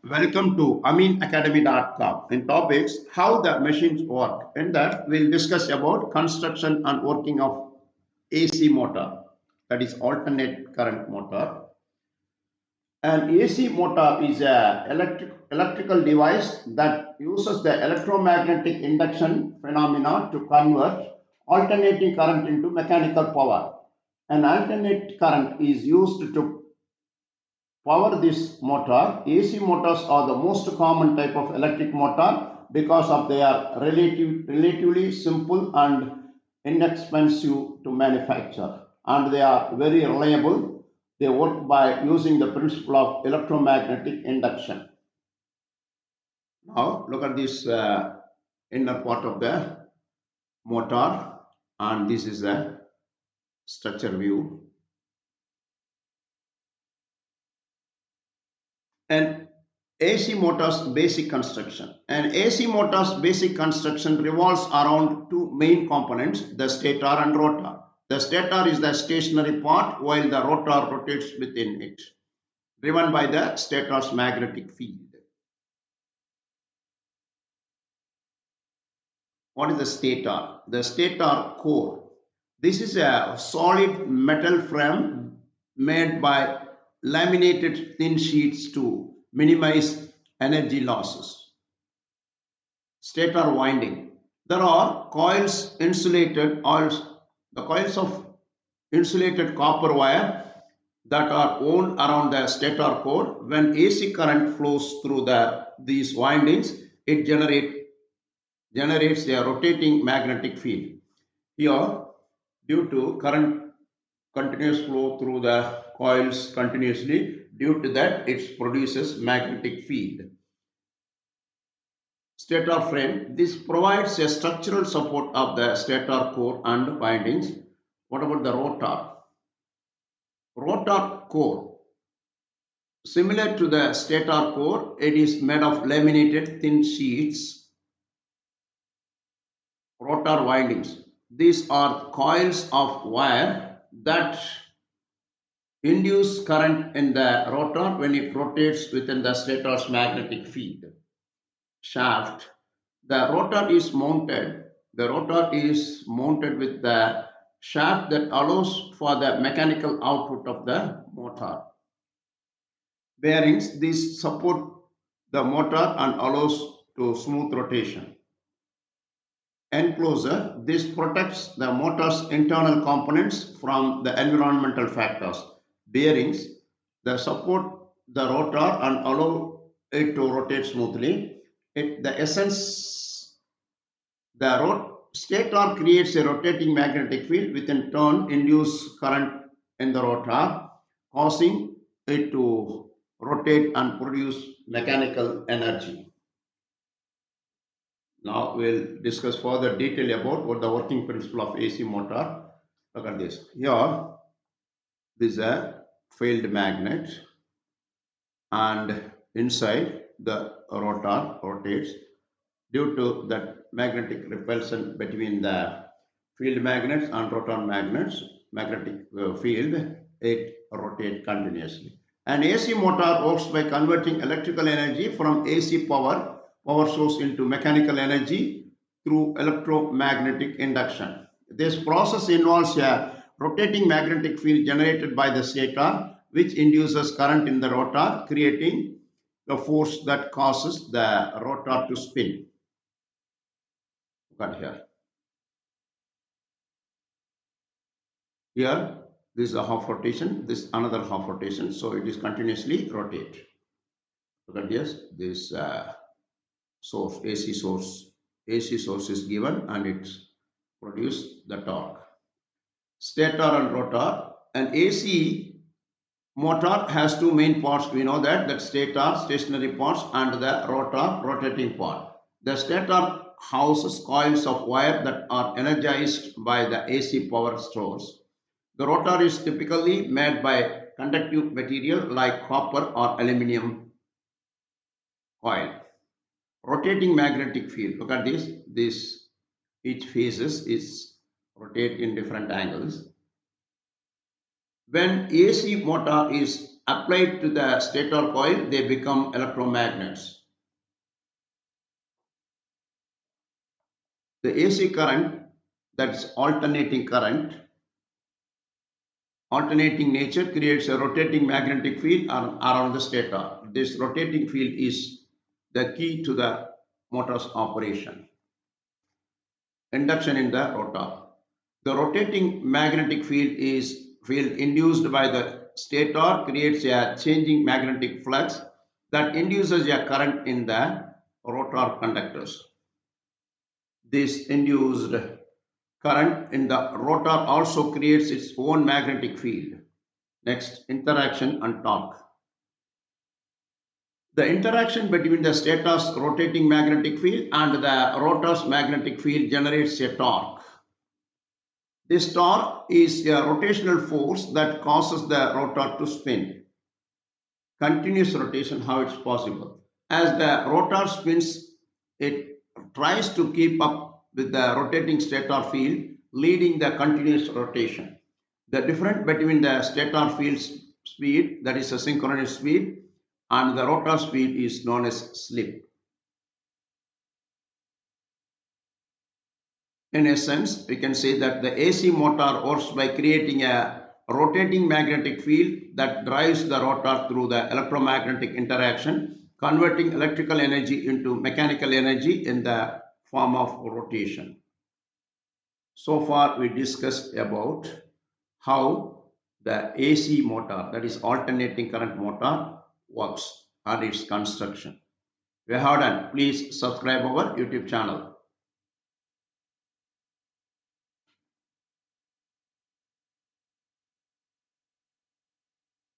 Welcome to aminacademy.com in topics how the machines work. In that, we'll discuss about construction and working of AC motor, that is alternate current motor. An AC motor is a electrical device that uses the electromagnetic induction phenomena to convert alternating current into mechanical power. An alternate current is used to power this motor. AC motors are the most common type of electric motor because of they are relatively simple and inexpensive to manufacture, and they are very reliable. They work by using the principle of electromagnetic induction. Now look at this inner part of the motor, and this is the structure view. And AC motors basic construction. An AC motors basic construction revolves around two main components, the stator and rotor. The stator is the stationary part while the rotor rotates within it, driven by the stator's magnetic field. What is the stator? The stator core. This is a solid metal frame made by laminated thin sheets to minimize energy losses. Stator winding. There are the coils of insulated copper wire that are wound around the stator core. When AC current flows through these windings, it generates a rotating magnetic field. Here, due to current continuous flow through the coils continuously, due to that it produces magnetic field. Stator frame. This provides a structural support of the stator core and windings. What about the rotor? Rotor core. Similar to the stator core, it is made of laminated thin sheets. Rotor windings. These are coils of wire that induce current in the rotor when it rotates within the stator's magnetic field. Shaft. The rotor is mounted with the shaft that allows for the mechanical output of the motor. Bearings. These support the motor and allows to smooth rotation. Enclosure. This protects the motor's internal components from the environmental factors. Bearings. They support the rotor and allow it to rotate smoothly. The stator creates a rotating magnetic field which in turn induce current in the rotor, causing it to rotate and produce mechanical energy. Now we'll discuss further detail about what the working principle of AC motor. Look at this. Here, this is a field magnet, and inside the rotor rotates. Due to that magnetic repulsion between the field magnets and rotor magnetic field, it rotates continuously. An AC motor works by converting electrical energy from AC power source into mechanical energy through electromagnetic induction. This process involves a rotating magnetic field generated by the stator, which induces current in the rotor, creating the force that causes the rotor to spin. Look at here. Here, this is a half rotation, this another half rotation, so it is continuously rotate. Look at this source, AC source is given and it produces the torque. Stator and rotor. An AC motor has two main parts. We know that stator, stationary parts, and the rotor, rotating part. The stator houses coils of wire that are energized by the AC power source. The rotor is typically made by conductive material like copper or aluminum coil. Rotating magnetic field. Look at this. Each phases is rotate in different angles. When AC motor is applied to the stator coil, they become electromagnets. The AC current, that's alternating nature, creates a rotating magnetic field around the stator. This rotating field is the key to the motor's operation. Induction in the rotor. The rotating magnetic field induced by the stator creates a changing magnetic flux that induces a current in the rotor conductors. This induced current in the rotor also creates its own magnetic field. Next, interaction and torque. The interaction between the stator's rotating magnetic field and the rotor's magnetic field generates a torque. This torque is a rotational force that causes the rotor to spin. Continuous rotation, how it's possible. As the rotor spins, it tries to keep up with the rotating stator field, leading the continuous rotation. The difference between the stator field's speed, that is a synchronous speed, and the rotor speed is known as slip. In essence, we can say that the AC motor works by creating a rotating magnetic field that drives the rotor through the electromagnetic interaction, converting electrical energy into mechanical energy in the form of rotation. So far, we discussed about how the AC motor, that is alternating current motor, works and its construction. We have done. Please subscribe our YouTube channel.